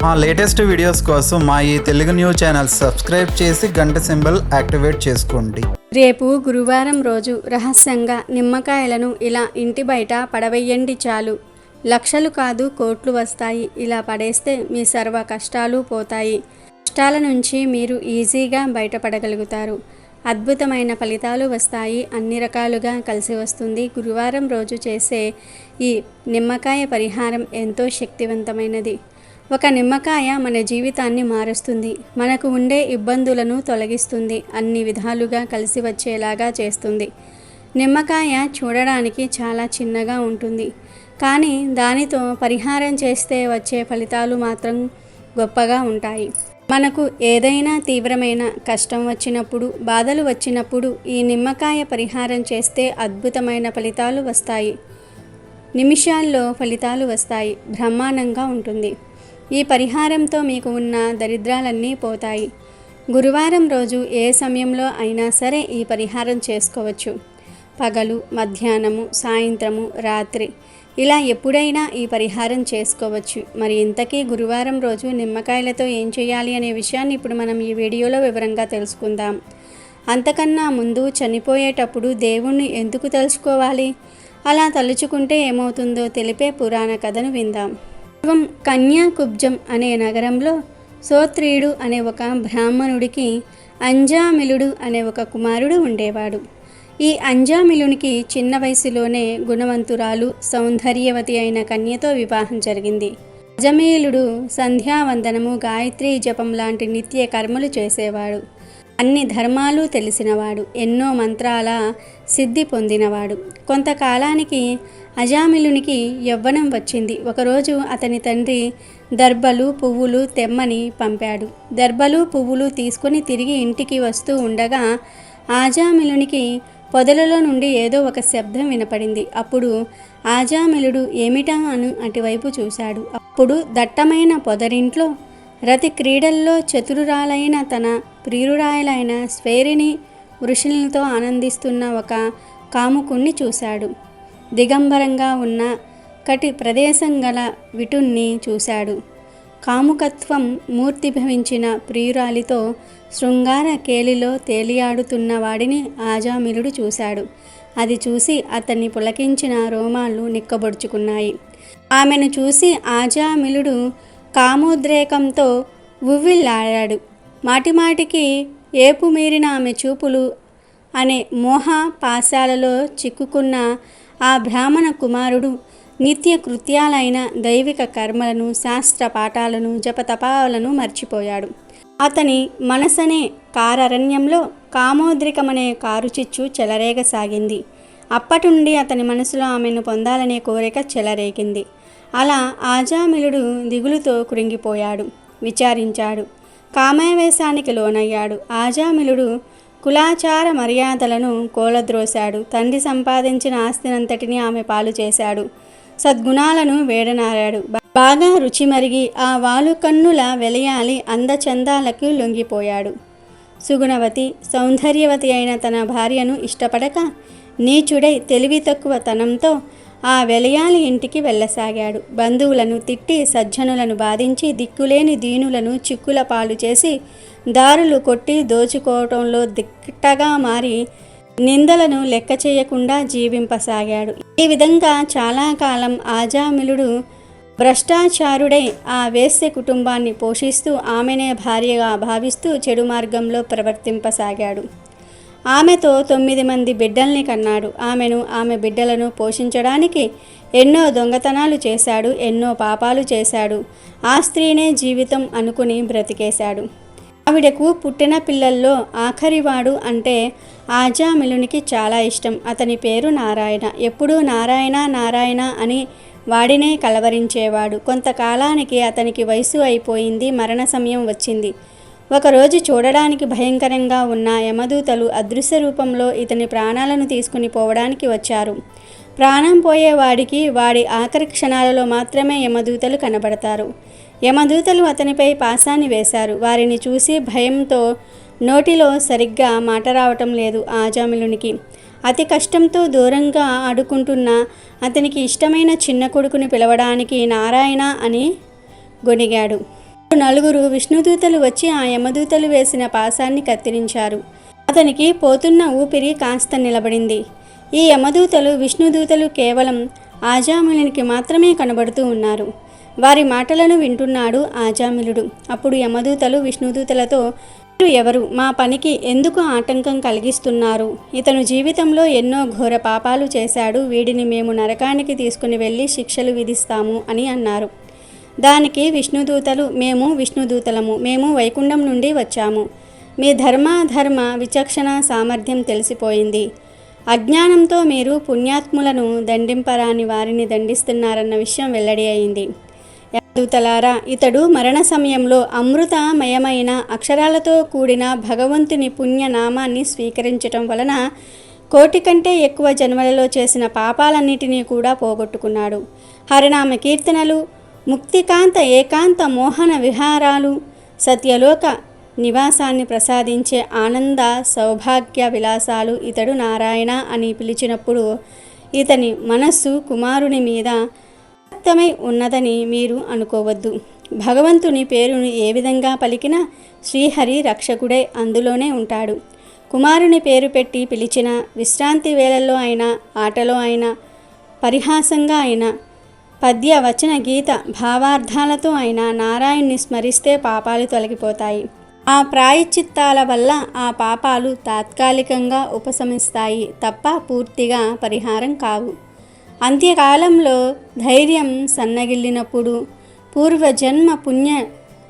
మా latest videos కోసం మా ఈ తెలుగు న్యూస్ ఛానల్ సబ్స్క్రైబ్ చేసి గంట సింబల్ యాక్టివేట్ చేసుకోండి. రేపు గురువారం రోజు రహస్యంగా నిమ్మకాయలను ఇలా ఇంటి బయట పడవేయండి. చాలు, లక్షలు కాదు కోట్లు వస్తాయి. ఇలా పడేస్తే మీ సర్వ కష్టాలు పోతాయి. కష్టాల నుంచి మీరు ఈజీగా బయటపడగలుగుతారు. అద్భుతమైన ఫలితాలు వస్తాయి. అన్ని రకాలుగా కలిసి వస్తుంది. గురువారం రోజు చేసే ఈ నిమ్మకాయ పరిహారం ఎంతో శక్తివంతమైనది. ఒక నిమ్మకాయ మన జీవితాన్ని మారుస్తుంది. మనకు ఉండే ఇబ్బందులను తొలగిస్తుంది. అన్ని విధాలుగా కలిసి వచ్చేలాగా చేస్తుంది. నిమ్మకాయ చూడడానికి చాలా చిన్నగా ఉంటుంది, కానీ దానితో పరిహారం చేస్తే వచ్చే ఫలితాలు మాత్రం గొప్పగా ఉంటాయి. మనకు ఏదైనా తీవ్రమైన కష్టం వచ్చినప్పుడు, బాధలు వచ్చినప్పుడు ఈ నిమ్మకాయ పరిహారం చేస్తే అద్భుతమైన ఫలితాలు వస్తాయి. నిమిషాల్లో ఫలితాలు వస్తాయి. బ్రహ్మాండంగా ఉంటుంది. ఈ పరిహారంతో మీకు ఉన్న దరిద్రాలన్నీ పోతాయి. గురువారం రోజు ఏ సమయంలో అయినా సరే ఈ పరిహారం చేసుకోవచ్చు. పగలు, మధ్యాహ్నము, సాయంత్రము, రాత్రి ఇలా ఎప్పుడైనా ఈ పరిహారం చేసుకోవచ్చు. మరి ఇంతకీ గురువారం రోజు నిమ్మకాయలతో ఏం చేయాలి అనే విషయాన్ని ఇప్పుడు మనం ఈ వీడియోలో వివరంగా తెలుసుకుందాం. అంతకన్నా ముందు చనిపోయేటప్పుడు దేవుణ్ణి ఎందుకు తలుచుకోవాలి, అలా తలుచుకుంటే ఏమవుతుందో తెలిపే పురాణ కథను విందాం. పూర్వం కన్యాకుబ్జం అనే నగరంలో సోత్రీయుడు అనే ఒక బ్రాహ్మణుడికి అంజామిలుడు అనే ఒక కుమారుడు ఉండేవాడు. ఈ అంజామిలునికి చిన్న వయసులోనే గుణవంతురాలు, సౌందర్యవతి అయిన కన్యతో వివాహం జరిగింది. అంజామిలుడు సంధ్యావందనము, గాయత్రీ జపం లాంటి నిత్య కర్మలు చేసేవాడు. అన్ని ధర్మాలు తెలిసినవాడు. ఎన్నో మంత్రాల సిద్ధి పొందినవాడు. కొంతకాలానికి అజామిలునికి యవ్వనం వచ్చింది. ఒకరోజు అతని తండ్రి దర్భలు, పువ్వులు తెమ్మని పంపాడు. దర్భలు, పువ్వులు తీసుకుని తిరిగి ఇంటికి వస్తూ ఉండగా ఆజామిలునికి పొదలలో నుండి ఏదో ఒక శబ్దం వినపడింది. అప్పుడు ఆజామిలుడు ఏమిటా అని అటువైపు చూశాడు. అప్పుడు దట్టమైన పొదరింట్లో రతి క్రీడల్లో చతురురాలైన తన ప్రియురాయలైన స్వేరిని వృషులతో ఆనందిస్తున్న ఒక కాముకుణ్ణి చూశాడు. దిగంబరంగా ఉన్న కటి ప్రదేశం గల విటుణ్ణి చూశాడు. కాముకత్వం మూర్తిభవించిన ప్రియురాలితో శృంగార కేలిలో తేలియాడుతున్న వాడిని ఆజామిలుడు చూశాడు. అది చూసి అతన్ని పులకించిన రోమాలు నిక్కబొడుచుకున్నాయి. ఆమెను చూసి ఆజామిలుడు కామోద్రేకంతో ఉవ్విళ్ళాడాడు. మాటిమాటికి ఏపు మీరిన ఆమె చూపులు అనే మోహ పాశాలలో చిక్కుకున్న ఆ బ్రాహ్మణ కుమారుడు నిత్య కృత్యాలైన దైవిక కర్మలను, శాస్త్ర పాఠాలను, జపతపాలను మర్చిపోయాడు. అతని మనసనే కారరణ్యంలో కామోద్రికమనే కారుచిచ్చు చెలరేగసాగింది. అప్పటి నుండి అతని మనసులో ఆమెను పొందాలనే కోరిక చెలరేగింది. అలా ఆజామిలుడు దిగులుతో కృంగిపోయాడు. విచారించాడు. కామావేశానికి లోనయ్యాడు. ఆజామిలుడు కులాచార మర్యాదలను కోలద్రోశాడు. తండ్రి సంపాదించిన ఆస్తినంతటినీ ఆమె పాలు చేశాడు. సద్గుణాలను వేడనారాడు. బాగా రుచి మరిగి ఆ వాలుకన్నుల వెలయాలి అందచందాలకు లొంగిపోయాడు. సుగుణవతి, సౌందర్యవతి అయిన తన భార్యను ఇష్టపడక నీచుడై తెలివి తక్కువ తనంతో ఆ వెలయాలి ఇంటికి వెళ్ళసాగాడు. బంధువులను తిట్టి, సజ్జనులను బాధించి, దిక్కులేని దీనులను చిక్కుల పాలు చేసి, దారులు కొట్టి దోచుకోవటంలో దిట్టగా మారి నిందలను లెక్క చేయకుండా జీవింపసాగాడు. ఈ విధంగా చాలా కాలం ఆజామిలుడు భ్రష్టాచారుడై ఆ వేశ్య కుటుంబాన్ని పోషిస్తూ ఆమెనే భార్యగా భావిస్తూ చెడు మార్గంలో ప్రవర్తింపసాగాడు. ఆమెతో 9 మంది బిడ్డల్ని కన్నాడు. ఆమె బిడ్డలను పోషించడానికి ఎన్నో దొంగతనాలు చేశాడు. ఎన్నో పాపాలు చేశాడు. ఆ స్త్రీనే జీవితం అనుకుని బ్రతికేశాడు. ఆవిడకు పుట్టిన పిల్లల్లో ఆఖరివాడు అంటే ఆజామిలునికి చాలా ఇష్టం. అతని పేరు నారాయణ. ఎప్పుడూ నారాయణ నారాయణ అని వాడినే కలవరించేవాడు. కొంతకాలానికి అతనికి వయసు అయిపోయింది. మరణ సమయం వచ్చింది. ఒకరోజు చూడడానికి భయంకరంగా ఉన్న యమదూతలు అదృశ్య రూపంలో ఇతని ప్రాణాలను తీసుకుని పోవడానికి వచ్చారు. ప్రాణం పోయేవాడికి వాడి ఆఖరి క్షణాలలో మాత్రమే యమదూతలు కనబడతారు. యమదూతలు అతనిపై పాశాన్ని వేశారు. వారిని చూసి భయంతో నోటిలో సరిగ్గా మాట రావటం లేదు ఆజామిలునికి. అతి కష్టంతో దూరంగా ఆడుకుంటున్న అతనికి ఇష్టమైన చిన్న కొడుకుని పిలవడానికి నారాయణ అని గొణిగాడు. నలుగురు విష్ణుదూతలు వచ్చి ఆ యమదూతలు వేసిన పాశాన్ని కత్తిరించారు. అతనికి పోతున్న ఊపిరి కాస్త నిలబడింది. ఈ యమదూతలు విష్ణుదూతలు కేవలం ఆజామిలునికి మాత్రమే కనబడుతూ ఉన్నారు. వారి మాటలను వింటున్నాడు ఆజామిలుడు. అప్పుడు యమదూతలు విష్ణుదూతలతో, మీరు ఎవరు? మా పనికి ఎందుకు ఆటంకం కలిగిస్తున్నారు? ఇతను జీవితంలో ఎన్నో ఘోర పాపాలు చేశాడు. వీడిని మేము నరకానికి తీసుకుని వెళ్ళి శిక్షలు విధిస్తాము అని అన్నారు. దానికి విష్ణుదూతలు, మేము విష్ణుదూతలము, మేము వైకుంఠం నుండి వచ్చాము. మీ ధర్మాధర్మ విచక్షణ సామర్థ్యం తెలిసిపోయింది. అజ్ఞానంతో మీరు పుణ్యాత్ములను దండింపరాని వారిని దండిస్తున్నారన్న విషయం వెల్లడి అయింది. దూతలారా, ఇతడు మరణ సమయంలో అమృతమయమైన అక్షరాలతో కూడిన భగవంతుని పుణ్యనామాన్ని స్వీకరించటం వలన 1,000,000 కంటే ఎక్కువ జన్మలలో చేసిన పాపాలన్నిటినీ కూడా పోగొట్టుకున్నాడు. హరినామ కీర్తనలు, ముక్తికాంత ఏకాంత మోహన విహారాలు, సత్యలోక నివాసాన్ని ప్రసాదించే ఆనంద సౌభాగ్య విలాసాలు ఇతడు నారాయణ అని పిలిచినప్పుడు ఇతని మనస్సు కుమారుని మీద వ్యక్తమై ఉన్నదని మీరు అనుకోవద్దు. భగవంతుని పేరును ఏ విధంగా పలికినా శ్రీహరి రక్షకుడే అందులోనే ఉంటాడు. కుమారుని పేరు పెట్టి పిలిచిన విశ్రాంతి వేళల్లో అయినా, ఆటలో అయినా, పరిహాసంగా అయినా, పద్య వచన గీత భావార్థాలతో అయినా నారాయణ్ణి స్మరిస్తే పాపాలు తొలగిపోతాయి. ఆ ప్రాయశ్చిత్తాల వల్ల ఆ పాపాలు తాత్కాలికంగా ఉపశమిస్తాయి తప్ప పూర్తిగా పరిహారం కావు. అంత్యకాలంలో ధైర్యం సన్నగిల్లినప్పుడు పూర్వజన్మ పుణ్య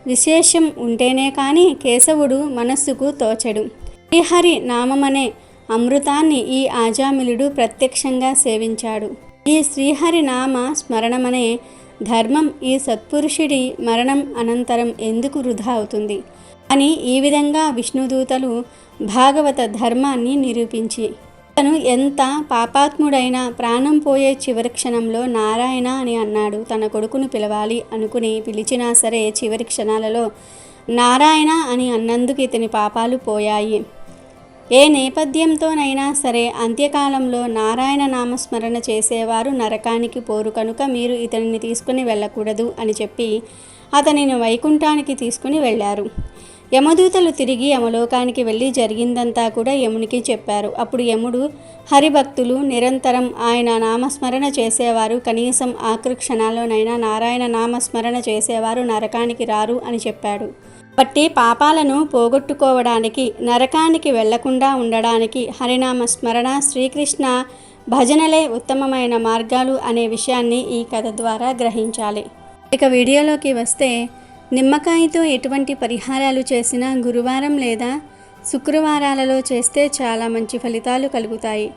విశేషం ఉంటేనే కానీ కేశవుడు మనస్సుకు తోచడు. శ్రీహరి నామమనే అమృతాన్ని ఈ ఆజామిలుడు ప్రత్యక్షంగా సేవించాడు. ఈ శ్రీహరి నామ స్మరణమనే ధర్మం ఈ సత్పురుషుడి మరణం అనంతరం ఎందుకు వృధా అవుతుంది అని ఈ విధంగా విష్ణుదూతలు భాగవత ధర్మాన్ని నిరూపించి, తను ఎంత పాపాత్ముడైనా ప్రాణం పోయే చివరి క్షణంలో నారాయణ అని అన్నాడు. తన కొడుకును పిలవాలి అనుకుని పిలిచినా సరే చివరి క్షణాలలో నారాయణ అని అన్నందుకు ఇతని పాపాలు పోయాయి. ఏ నేపథ్యంతోనైనా సరే అంత్యకాలంలో నారాయణ నామస్మరణ చేసేవారు నరకానికి పోరు కనుక మీరు ఇతనిని తీసుకుని వెళ్ళకూడదు అని చెప్పి అతనిని వైకుంఠానికి తీసుకుని వెళ్ళారు. యమదూతలు తిరిగి యమలోకానికి వెళ్ళి జరిగిందంతా కూడా యమునికి చెప్పారు. అప్పుడు యముడు, హరిభక్తులు నిరంతరం ఆయన నామస్మరణ చేసేవారు కనీసం ఆఖరి క్షణాల్లోనైనా నారాయణ నామస్మరణ చేసేవారు నరకానికి రారు అని చెప్పాడు. బట్టి పాపాలను పోగొట్టుకోవడానికి, నరకానికి వెళ్లకుండా ఉండడానికి హరినామ స్మరణ, శ్రీకృష్ణ భజనలే ఉత్తమమైన మార్గాలు అనే విషయాన్ని ఈ కథ ద్వారా గ్రహించాలి. ఇక వీడియోలోకి వస్తే, నిమ్మకాయతో ఎటువంటి పరిహారాలు చేసినా గురువారం లేదా శుక్రవారాలలో చేస్తే చాలా మంచి ఫలితాలు కలుగుతాయి.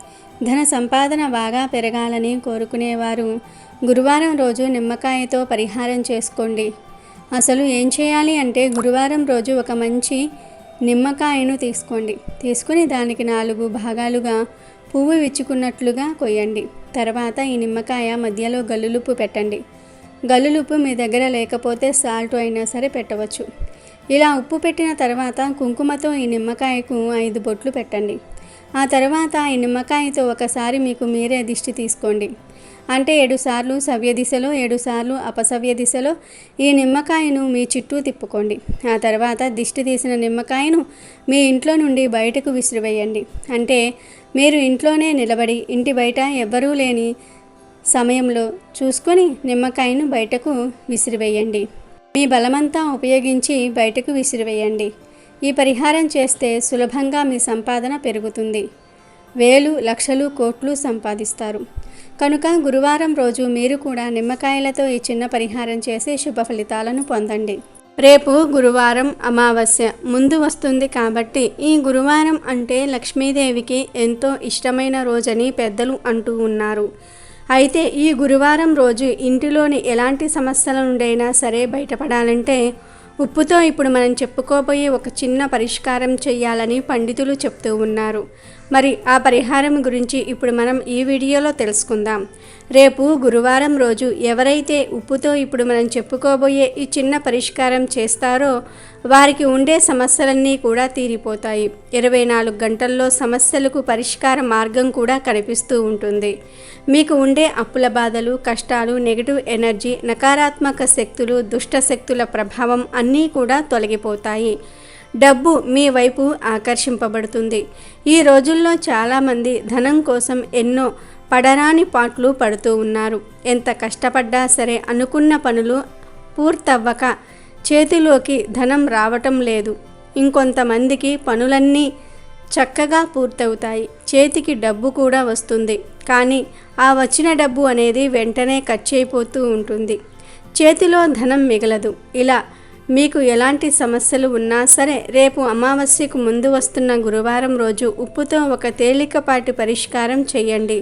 ధన సంపాదన బాగా పెరగాలని కోరుకునేవారు గురువారం రోజు నిమ్మకాయతో పరిహారం చేసుకోండి. అసలు ఏం చేయాలి అంటే, గురువారం రోజు ఒక మంచి నిమ్మకాయను తీసుకొని దానికి 4 భాగాలుగా పువ్వు విచ్చుకున్నట్లుగా కొయ్యండి. తర్వాత ఈ నిమ్మకాయ మధ్యలో గల్లులుప్పు పెట్టండి. గల్లులుప్పు మీ దగ్గర లేకపోతే సాల్ట్ అయినా సరే పెట్టవచ్చు. ఇలా ఉప్పు పెట్టిన తర్వాత కుంకుమతో ఈ నిమ్మకాయకు 5 బొట్లు పెట్టండి. ఆ తర్వాత ఈ నిమ్మకాయతో ఒకసారి మీకు మీరే దిష్టి తీసుకోండి. అంటే 7 సార్లు సవ్య దిశలో, 7 సార్లు అపసవ్య దిశలో ఈ నిమ్మకాయను మీ చుట్టూ తిప్పుకోండి. ఆ తర్వాత దిష్టి తీసిన నిమ్మకాయను మీ ఇంట్లో నుండి బయటకు విసిరివేయండి. అంటే మీరు ఇంట్లోనే నిలబడి ఇంటి బయట ఎవ్వరూ లేని సమయంలో చూసుకొని నిమ్మకాయను బయటకు విసిరివేయండి. మీ బలమంతా ఉపయోగించి బయటకు విసిరివేయండి. ఈ పరిహారం చేస్తే సులభంగా మీ సంపాదన పెరుగుతుంది. వేలు, లక్షలు, కోట్లు సంపాదిస్తారు. కనుక గురువారం రోజు మీరు కూడా నిమ్మకాయలతో ఈ చిన్న పరిహారం చేసి శుభ ఫలితాలను పొందండి. రేపు గురువారం అమావాస్య ముందు వస్తుంది కాబట్టి ఈ గురువారం అంటే లక్ష్మీదేవికి ఎంతో ఇష్టమైన రోజని పెద్దలు అంటూ ఉన్నారు. అయితే ఈ గురువారం రోజు ఇంటిలోని ఎలాంటి సమస్యల నుండైనా సరే బయటపడాలంటే ఉప్పుతో ఇప్పుడు మనం చెప్పుకోబోయే ఒక చిన్న పరిష్కారం చేయాలని పండితులు చెప్తూ ఉన్నారు. మరి ఆ పరిహారం గురించి ఇప్పుడు మనం ఈ వీడియోలో తెలుసుకుందాం. రేపు గురువారం రోజు ఎవరైతే ఉప్పుతో ఇప్పుడు మనం చెప్పుకోబోయే ఈ చిన్న పరిష్కారం చేస్తారో వారికి ఉండే సమస్యలన్నీ కూడా తీరిపోతాయి. 24 గంటల్లో సమస్యలకు పరిష్కార మార్గం కూడా కనిపిస్తూ ఉంటుంది. మీకు ఉండే అప్పుల బాధలు, కష్టాలు, నెగిటివ్ ఎనర్జీ, నకారాత్మక శక్తులు, దుష్ట శక్తుల ప్రభావం అన్నీ కూడా తొలగిపోతాయి. డబ్బు మీ వైపు ఆకర్షింపబడుతుంది. ఈ రోజుల్లో చాలామంది ధనం కోసం ఎన్నో పడరాని పాట్లు పడుతూ ఉన్నారు. ఎంత కష్టపడ్డా సరే అనుకున్న పనులు పూర్తవ్వక చేతిలోకి ధనం రావటం లేదు. ఇంకొంతమందికి పనులన్నీ చక్కగా పూర్తవుతాయి, చేతికి డబ్బు కూడా వస్తుంది. కానీ ఆ వచ్చిన డబ్బు అనేది వెంటనే ఖర్చు అయిపోతూ ఉంటుంది, చేతిలో ధనం మిగలదు. ఇలా మీకు ఎలాంటి సమస్యలు ఉన్నా సరే రేపు అమావాస్యకు ముందు వస్తున్న గురువారం రోజు ఉప్పుతో ఒక తేలికపాటి పరిష్కారం చేయండి.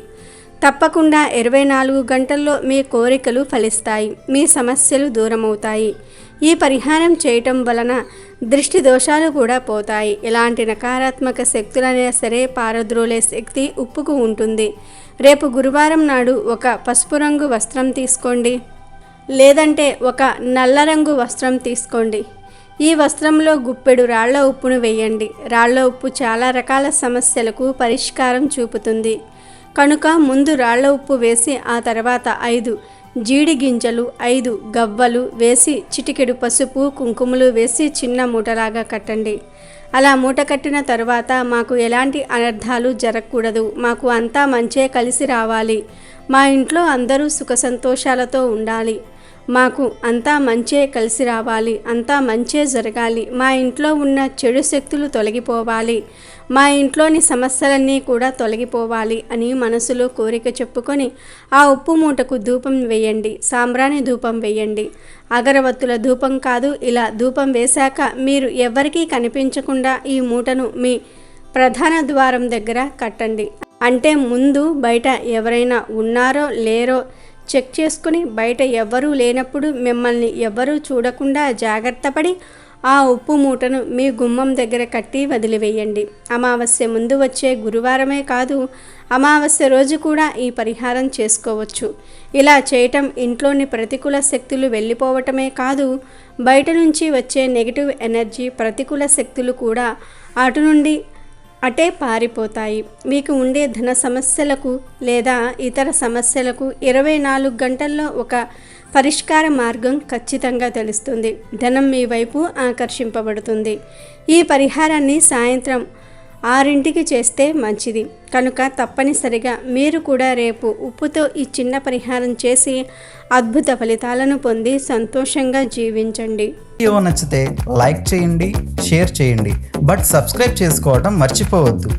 తప్పకుండా 24 గంటల్లో మీ కోరికలు ఫలిస్తాయి, మీ సమస్యలు దూరమవుతాయి. ఈ పరిహారం చేయటం వలన దృష్టి దోషాలు కూడా పోతాయి. ఎలాంటి నకారాత్మక శక్తులైనా సరే పారద్రోలే శక్తి ఉప్పుకు ఉంటుంది. రేపు గురువారం నాడు ఒక పసుపు రంగు వస్త్రం తీసుకోండి, లేదంటే ఒక నల్ల రంగు వస్త్రం తీసుకోండి. ఈ వస్త్రంలో గుప్పెడు రాళ్ల ఉప్పును వేయండి. రాళ్ల ఉప్పు చాలా రకాల సమస్యలకు పరిష్కారం చూపుతుంది కనుక ముందు రాళ్ల ఉప్పు వేసి ఆ తర్వాత 5 జీడి గింజలు, 5 గవ్వలు వేసి చిటికెడు పసుపు, కుంకుమలు వేసి చిన్న మూటలాగా కట్టండి. అలా మూట కట్టిన తర్వాత మాకు ఎలాంటి అనర్థాలు జరగకూడదు, మాకు అంతా మంచే కలిసి రావాలి, మా ఇంట్లో అందరూ సుఖ సంతోషాలతో ఉండాలి, మాకు అంతా మంచే కలిసి రావాలి, అంతా మంచే జరగాలి, మా ఇంట్లో ఉన్న చెడు శక్తులు తొలగిపోవాలి, మా ఇంట్లోని సమస్యలన్నీ కూడా తొలగిపోవాలి అని మనసులో కోరిక చెప్పుకొని ఆ ఉప్పు మూటకు ధూపం వేయండి. సాంబ్రాణి ధూపం వేయండి, అగరవత్తుల ధూపం కాదు. ఇలా ధూపం వేశాక మీరు ఎవరికీ కనిపించకుండా ఈ మూటను మీ ప్రధాన ద్వారం దగ్గర కట్టండి. అంటే ముందు బయట ఎవరైనా ఉన్నారో లేరో చెక్ చేసుకుని బయట ఎవ్వరూ లేనప్పుడు మిమ్మల్ని ఎవ్వరూ చూడకుండా జాగ్రత్త పడి ఆ ఉప్పు మూటను మీ గుమ్మం దగ్గర కట్టి వదిలివేయండి. అమావాస్య ముందు వచ్చే గురువారమే కాదు, అమావాస్య రోజు కూడా ఈ పరిహారం చేసుకోవచ్చు. ఇలా చేయటం ఇంట్లోని ప్రతికూల శక్తులు వెళ్ళిపోవటమే కాదు, బయట నుంచి వచ్చే నెగిటివ్ ఎనర్జీ, ప్రతికూల శక్తులు కూడా అటు నుండి అటే పారిపోతాయి. మీకు ఉండే ధన సమస్యలకు లేదా ఇతర సమస్యలకు 24 గంటల్లో ఒక పరిష్కార మార్గం ఖచ్చితంగా తెలుస్తుంది. ధనం మీ వైపు ఆకర్షింపబడుతుంది. ఈ పరిహారాన్ని సాయంత్రం 6ంటికి చేస్తే మంచిది కనుక తప్పనిసరిగా మీరు కూడా రేపు ఉప్పుతో ఈ చిన్న పరిహారం చేసి అద్భుత ఫలితాలను పొంది సంతోషంగా జీవించండి. వీడియో నచ్చితే లైక్ చేయండి, షేర్ చేయండి, బట్ సబ్స్క్రైబ్ చేసుకోవడం మర్చిపోవద్దు.